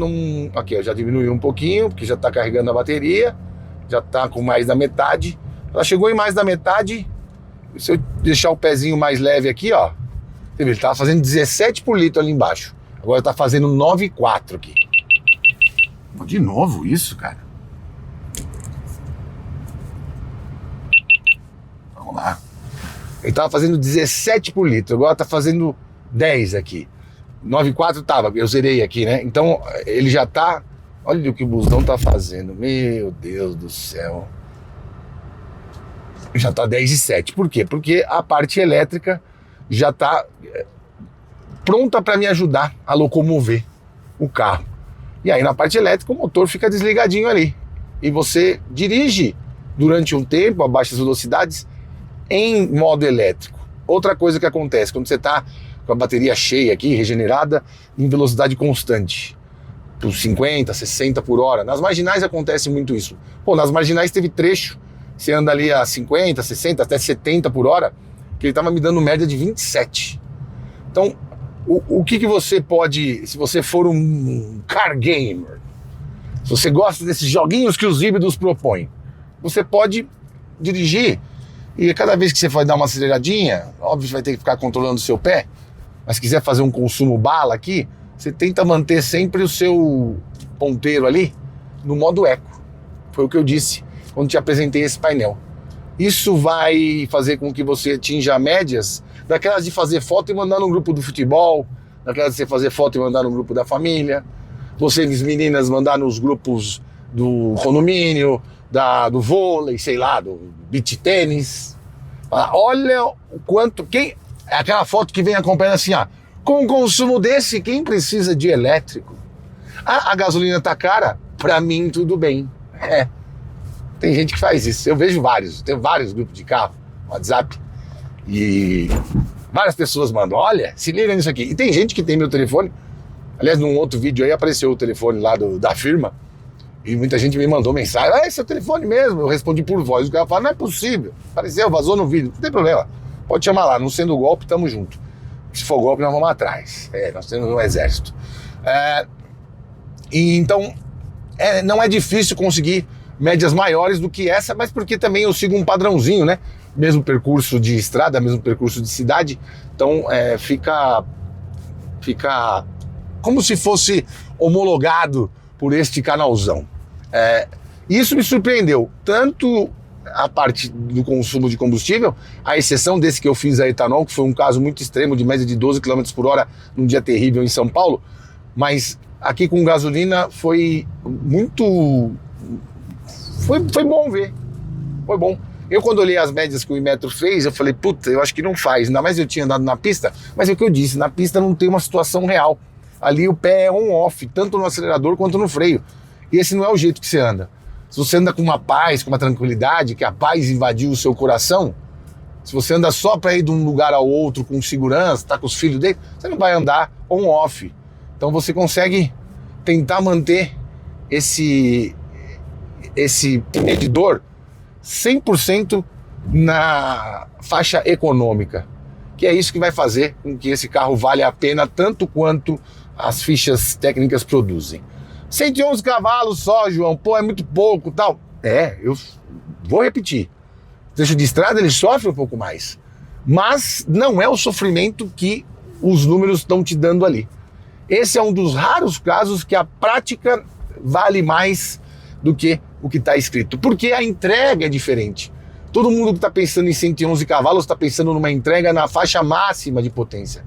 aqui, ó, já diminuiu um pouquinho, porque já está carregando a bateria, já está com mais da metade. Ela chegou em mais da metade. Se eu deixar o pezinho mais leve aqui, ó, ele estava fazendo 17 por litro ali embaixo. Agora está fazendo 9,4 aqui. De novo isso, cara. Vamos lá. Ele estava fazendo 17 por litro, agora está fazendo 10 aqui. 9,4 tava, eu zerei aqui, né? Então ele já tá... Olha o que o busão tá fazendo. Meu Deus do céu. Já tá 10,7. Por quê? Porque a parte elétrica já tá pronta para me ajudar a locomover o carro. E aí na parte elétrica o motor fica desligadinho ali. E você dirige durante um tempo a baixas velocidades em modo elétrico. Outra coisa que acontece quando você está com a bateria cheia aqui, regenerada, em velocidade constante, por 50, 60 por hora. Nas marginais acontece muito isso. Pô, nas marginais teve trecho, você anda ali a 50, 60, até 70 por hora, que ele estava me dando média de 27. Então, o que você pode, se você for um car gamer, se você gosta desses joguinhos que os híbridos propõem, você pode dirigir e cada vez que você for dar uma aceleradinha, óbvio, você vai ter que ficar controlando o seu pé, mas se quiser fazer um consumo bala aqui, você tenta manter sempre o seu ponteiro ali no modo eco. Foi o que eu disse quando te apresentei esse painel. Isso vai fazer com que você atinja médias daquelas de fazer foto e mandar no grupo do futebol, daquelas de você fazer foto e mandar no grupo da família, vocês meninas mandar nos grupos do condomínio, do vôlei, sei lá, do beach tênis. Olha o quanto... aquela foto que vem acompanhando assim, ó, com um consumo desse, quem precisa de elétrico? A gasolina tá cara? Pra mim, tudo bem. Tem gente que faz isso. Eu vejo tenho vários grupos de carro, WhatsApp, e várias pessoas mandam, olha, se liga nisso aqui. E tem gente que tem meu telefone. Aliás, num outro vídeo aí apareceu o telefone lá da firma, e muita gente me mandou mensagem, esse é o telefone mesmo. Eu respondi por voz. O cara fala, não é possível. Apareceu, vazou no vídeo. Não tem problema. Pode chamar lá. Não sendo golpe, tamo junto. Se for golpe, nós vamos atrás. Nós temos um exército. E então, não é difícil conseguir médias maiores do que essa, mas porque também eu sigo um padrãozinho, né? Mesmo percurso de estrada, mesmo percurso de cidade. Então, fica como se fosse homologado por este canalzão. Isso me surpreendeu, tanto a parte do consumo de combustível, à exceção desse que eu fiz a etanol, que foi um caso muito extremo, de média de 12 km por hora, num dia terrível em São Paulo, mas aqui com gasolina foi muito... Foi bom ver, foi bom. Eu, quando olhei as médias que o Inmetro fez, eu falei, puta, eu acho que não faz. Ainda mais eu tinha andado na pista, mas é o que eu disse, na pista não tem uma situação real. Ali o pé é on-off, tanto no acelerador quanto no freio. E esse não é o jeito que você anda. Se você anda com uma paz, com uma tranquilidade, que a paz invadiu o seu coração, se você anda só para ir de um lugar ao outro com segurança, tá com os filhos dele, você não vai andar on-off. Então você consegue tentar manter esse medidor 100% na faixa econômica, que é isso que vai fazer com que esse carro valha a pena tanto quanto as fichas técnicas produzem. 111 cavalos só, João, pô, é muito pouco, tal. Eu vou repetir. Trecho de estrada ele sofre um pouco mais, mas não é o sofrimento que os números estão te dando ali. Esse é um dos raros casos que a prática vale mais do que o que está escrito, porque a entrega é diferente. Todo mundo que está pensando em 111 cavalos está pensando numa entrega na faixa máxima de potência.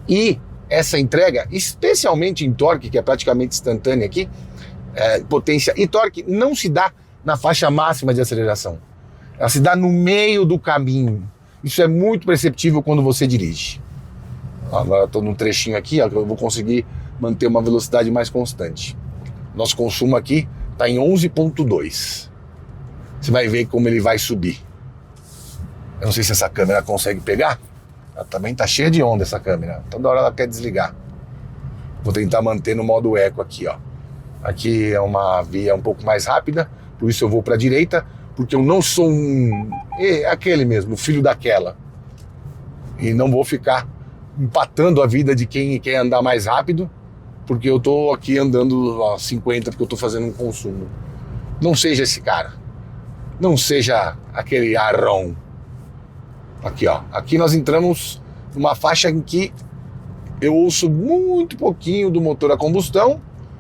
E essa entrega, especialmente em torque, que é praticamente instantânea aqui, potência e torque, não se dá na faixa máxima de aceleração. Ela se dá no meio do caminho. Isso é muito perceptível quando você dirige. Agora estou num trechinho aqui, ó, que eu vou conseguir manter uma velocidade mais constante. Nosso consumo aqui está em 11,2. Você vai ver como ele vai subir. Eu não sei se essa câmera consegue pegar. Ela também está cheia de onda, essa câmera. Toda hora ela quer desligar. Vou tentar manter no modo eco aqui, ó. Aqui é uma via um pouco mais rápida, por isso eu vou para a direita, porque eu não sou aquele mesmo, filho daquela. E não vou ficar empatando a vida de quem quer andar mais rápido, porque eu tô aqui andando a 50 porque eu tô fazendo um consumo. Não seja esse cara. Não seja aquele Arron. Aqui, ó. Aqui nós entramos numa faixa em que eu ouço muito pouquinho do motor a combustão.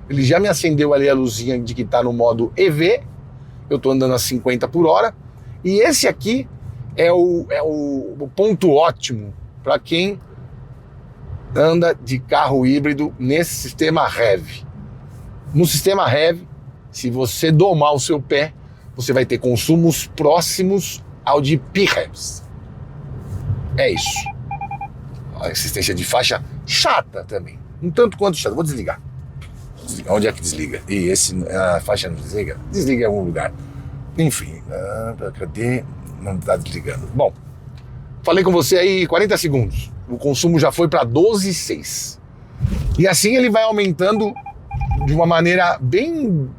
Ele já me acendeu ali a luzinha de que tá no modo EV. Eu tô andando a 50 por hora. E esse aqui é o ponto ótimo para quem anda de carro híbrido nesse sistema HEV. No sistema HEV, se você domar o seu pé, você vai ter consumos próximos ao de PHEVs. É isso. A assistência de faixa chata também. Um tanto quanto chata. Vou desligar. Onde é que desliga? E a faixa não desliga? Desliga em algum lugar. Enfim, cadê? Não está desligando. Bom, falei com você aí 40 segundos. O consumo já foi para 12,6. E assim ele vai aumentando de uma maneira bem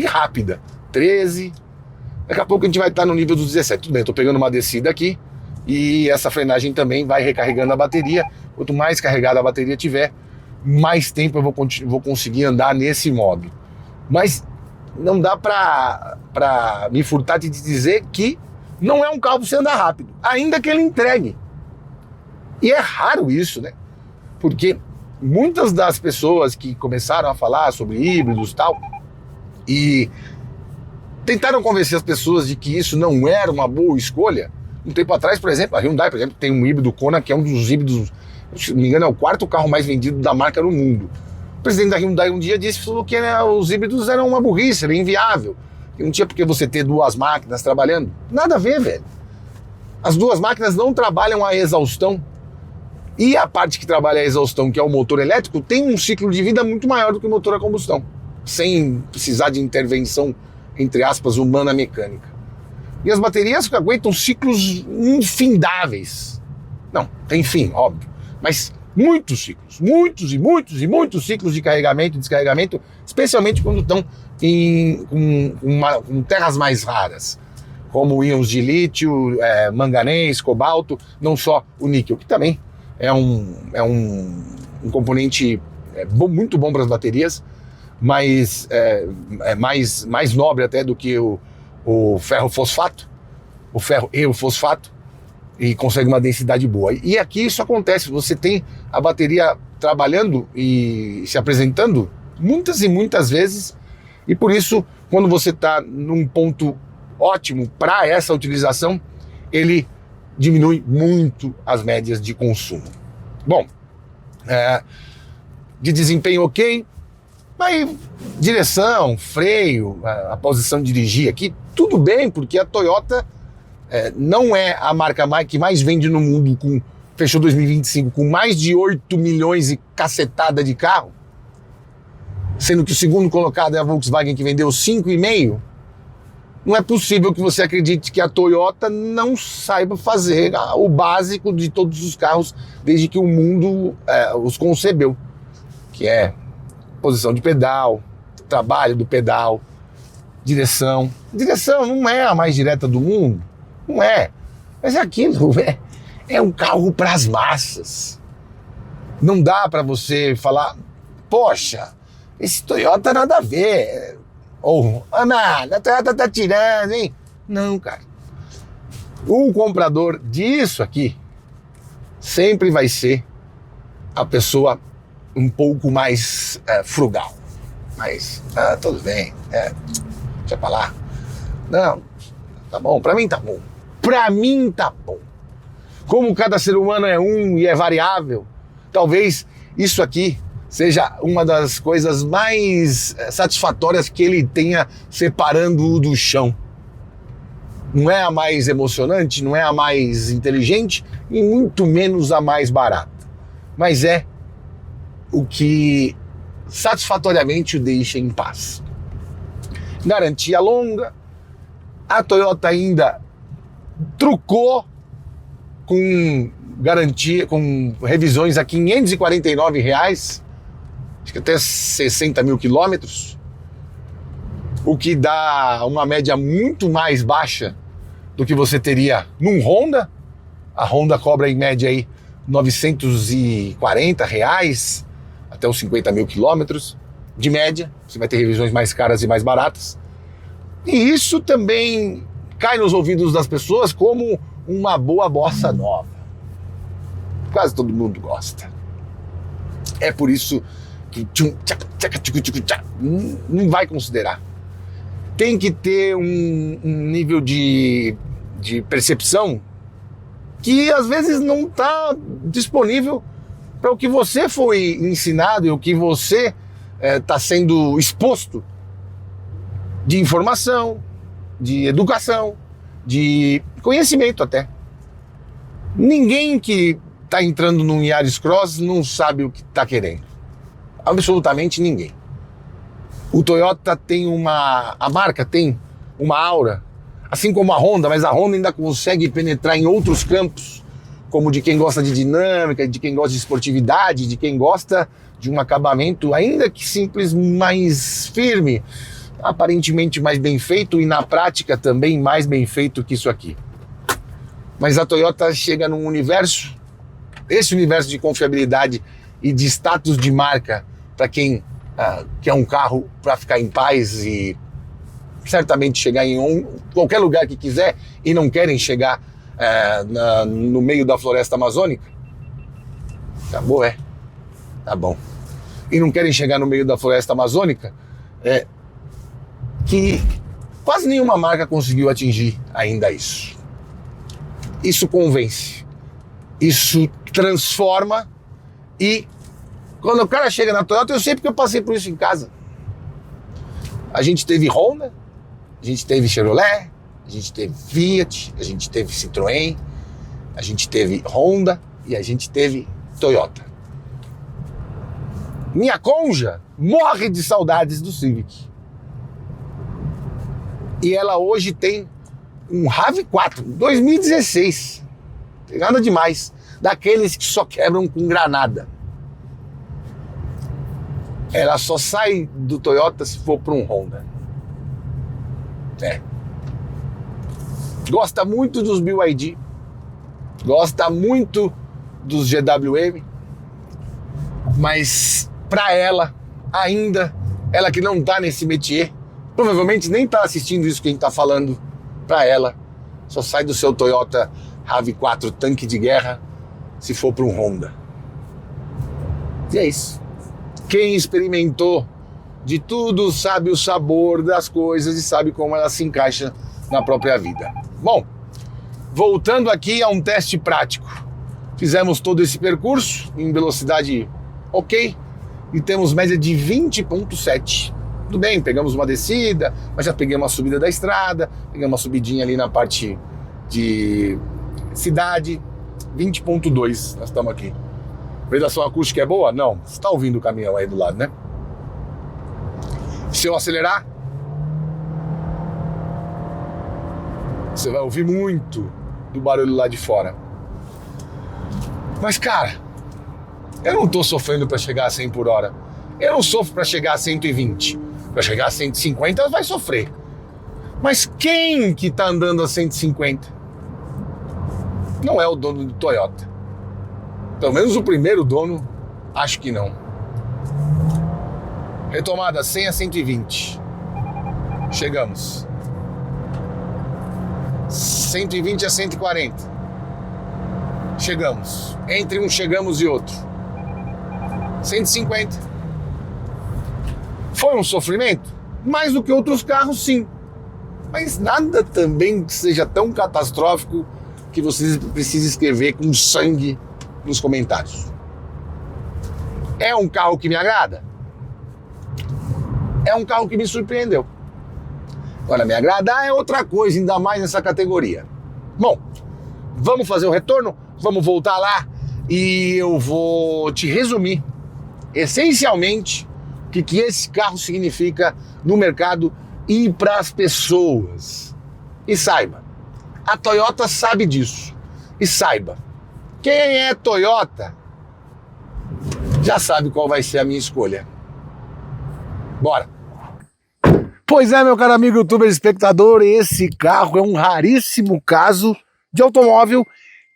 rápida. 13. Daqui a pouco a gente vai estar no nível dos 17. Tudo bem, eu estou pegando uma descida aqui e essa frenagem também vai recarregando a bateria. Quanto mais carregada a bateria tiver, mais tempo eu vou conseguir andar nesse modo. Mas não dá para me furtar de dizer que não é um carro para você andar rápido, ainda que ele entregue. E é raro isso, né? Porque muitas das pessoas que começaram a falar sobre híbridos e tal, e tentaram convencer as pessoas de que isso não era uma boa escolha. Um tempo atrás, por exemplo, a Hyundai, por exemplo, tem um híbrido Kona, que é um dos híbridos, se não me engano, é o 4º carro mais vendido da marca no mundo. O presidente da Hyundai um dia falou que os híbridos eram uma burrice, era inviável. E não tinha por que você ter duas máquinas trabalhando. Nada a ver, velho. As duas máquinas não trabalham a exaustão. E a parte que trabalha a exaustão, que é o motor elétrico, tem um ciclo de vida muito maior do que o motor a combustão. Sem precisar de intervenção, entre aspas, humana mecânica. E as baterias aguentam ciclos infindáveis. Não, tem fim, óbvio. Mas muitos ciclos, muitos ciclos de carregamento e descarregamento, especialmente quando estão com terras mais raras, como íons de lítio, manganês, cobalto, não só o níquel, que também é um componente muito bom para as baterias, mas é mais nobre até do que o ferro fosfato, o ferro e o fosfato, e consegue uma densidade boa. E aqui isso acontece, você tem a bateria trabalhando e se apresentando muitas e muitas vezes, e por isso, quando você está num ponto ótimo para essa utilização, ele diminui muito as médias de consumo. Bom, de desempenho ok, mas direção, freio, a posição de dirigir aqui, tudo bem, porque a Toyota não é a marca que mais vende no mundo, fechou 2025 com mais de 8 milhões e cacetada de carro, sendo que o segundo colocado é a Volkswagen, que vendeu 5,5, não é possível que você acredite que a Toyota não saiba fazer o básico de todos os carros desde que o mundo os concebeu, que é posição de pedal, trabalho do pedal, direção. Direção não é a mais direta do mundo, não é, mas aquilo é um carro para as massas. Não dá para você falar, poxa, esse Toyota nada a ver, ou, a Toyota tá tirando, hein? Não, cara. O comprador disso aqui sempre vai ser a pessoa um pouco mais frugal. Mas, tudo bem, deixa pra lá. Não, tá bom, pra mim tá bom. Pra mim tá bom. Como cada ser humano é e é variável, talvez isso aqui seja uma das coisas mais satisfatórias que ele tenha separando-o do chão. Não é a mais emocionante, não é a mais inteligente e muito menos a mais barata. Mas é o que satisfatoriamente o deixa em paz. Garantia longa. A Toyota ainda trucou com garantia, com revisões a R$549, acho que até 60 mil quilômetros, o que dá uma média muito mais baixa do que você teria num Honda. A Honda cobra em média aí R$940 até os 50 mil quilômetros de média. Você vai ter revisões mais caras e mais baratas. E isso também cai nos ouvidos das pessoas como uma boa bossa nova. Quase todo mundo gosta. É por isso que não vai considerar. Tem que ter um nível de percepção que às vezes não está disponível para o que você foi ensinado e o que você está sendo exposto de informação, de educação, de conhecimento até. Ninguém que está entrando num Yaris Cross não sabe o que está querendo. Absolutamente ninguém. O Toyota tem a marca tem uma aura, assim como a Honda, mas a Honda ainda consegue penetrar em outros campos, como de quem gosta de dinâmica, de quem gosta de esportividade, de quem gosta de um acabamento, ainda que simples, mais firme, aparentemente mais bem feito e na prática também mais bem feito que isso aqui. Mas a Toyota chega num universo, esse universo de confiabilidade e de status de marca para quem quer um carro para ficar em paz e certamente chegar em qualquer lugar que quiser e não querem chegar no meio da floresta amazônica. Tá bom, tá bom. E não querem chegar no meio da floresta amazônica, que quase nenhuma marca conseguiu atingir ainda isso. Isso convence, isso transforma. E quando o cara chega na Toyota, eu sei porque eu passei por isso em casa. A gente teve Honda, a gente teve Chevrolet, a gente teve Fiat, a gente teve Citroën, a gente teve Honda e a gente teve Toyota. Minha conja morre de saudades do Civic. E ela hoje tem um RAV4, 2016. Tem nada demais. Daqueles que só quebram com granada. Ela só sai do Toyota se for para um Honda. Gosta muito dos BYD. Gosta muito dos GWM. Mas para ela, ainda, ela que não tá nesse métier, provavelmente nem tá assistindo isso que a gente tá falando, para ela, só sai do seu Toyota RAV4 tanque de guerra se for para um Honda. E é isso. Quem experimentou de tudo sabe o sabor das coisas e sabe como ela se encaixa na própria vida. Bom, voltando aqui a um teste prático. Fizemos todo esse percurso em velocidade ok e temos média de 20,7. Tudo bem, pegamos uma descida, mas já peguei uma subida da estrada, peguei uma subidinha ali na parte de cidade, 20.2, nós estamos aqui. Vedação acústica é boa? Não. Você está ouvindo o caminhão aí do lado, né? Se eu acelerar, você vai ouvir muito do barulho lá de fora. Mas, cara, eu não tô sofrendo para chegar a 100 por hora. Eu não sofro para chegar a 120. Para chegar a 150 vai sofrer. Mas quem que tá andando a 150? Não é o dono do Toyota. Pelo menos o primeiro dono, acho que não. Retomada 100 a 120. Chegamos. 120 a 140. Chegamos. Entre um chegamos e outro. 150. Foi um sofrimento? Mais do que outros carros, sim. Mas nada também que seja tão catastrófico que você precisa escrever com sangue nos comentários. É um carro que me agrada? É um carro que me surpreendeu. Agora, me agradar é outra coisa, ainda mais nessa categoria. Bom, vamos fazer o retorno? Vamos voltar lá e eu vou te resumir essencialmente o que esse carro significa no mercado e para as pessoas. E saiba, a Toyota sabe disso. E saiba, quem é Toyota já sabe qual vai ser a minha escolha. Bora! Pois é, meu caro amigo youtuber espectador, esse carro é um raríssimo caso de automóvel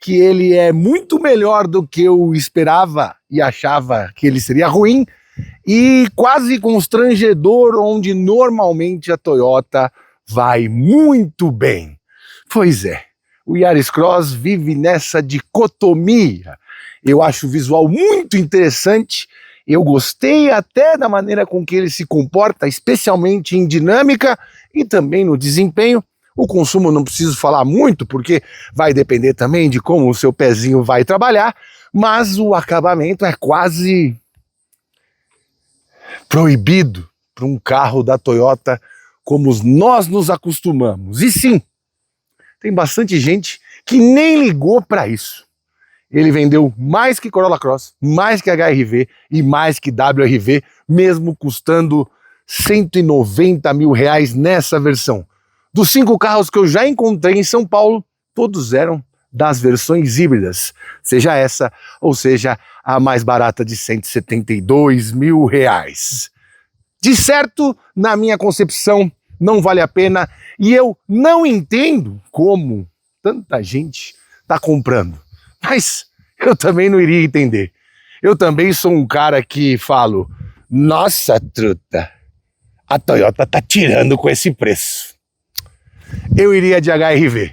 que ele é muito melhor do que eu esperava e achava que ele seria ruim e quase constrangedor, onde normalmente a Toyota vai muito bem. Pois é, o Yaris Cross vive nessa dicotomia. Eu acho o visual muito interessante, eu gostei até da maneira com que ele se comporta, especialmente em dinâmica e também no desempenho. O consumo não preciso falar muito, porque vai depender também de como o seu pezinho vai trabalhar, mas o acabamento é quase proibido para um carro da Toyota como nós nos acostumamos. E sim, tem bastante gente que nem ligou para isso. Ele vendeu mais que Corolla Cross, mais que HR-V e mais que WR-V, mesmo custando 190 mil reais nessa versão. Dos 5 carros que eu já encontrei em São Paulo, todos eram das versões híbridas, seja essa ou seja a mais barata de 172 mil reais. De certo, na minha concepção, não vale a pena e eu não entendo como tanta gente está comprando. Mas eu também não iria entender. Eu também sou um cara que falo, nossa truta, a Toyota tá tirando com esse preço. Eu iria de HR-V,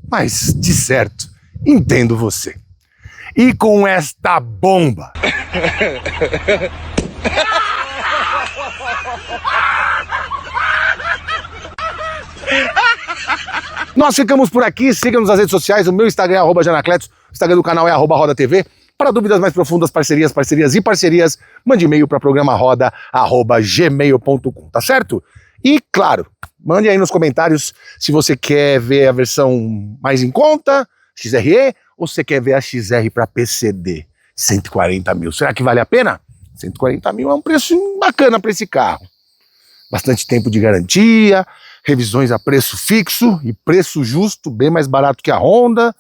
mas de certo, entendo você. E com esta bomba... Nós ficamos por aqui, siga-nos nas redes sociais, o meu Instagram é @janacletos, o Instagram do canal é @rodatv. Para dúvidas mais profundas, parcerias, mande e-mail para programaroda@gmail.com, tá certo? E claro, mande aí nos comentários se você quer ver a versão mais em conta, XRE, ou você quer ver a XR para PCD, 140 mil. Será que vale a pena? 140 mil é um preço bacana para esse carro. Bastante tempo de garantia, revisões a preço fixo e preço justo, bem mais barato que a Honda.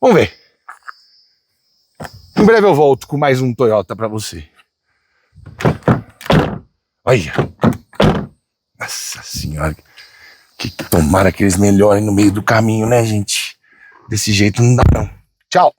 Vamos ver. Em breve eu volto com mais um Toyota para você. Olha. Nossa senhora. Que tomara que eles melhorem no meio do caminho, né, gente? Desse jeito não dá não. Tchau.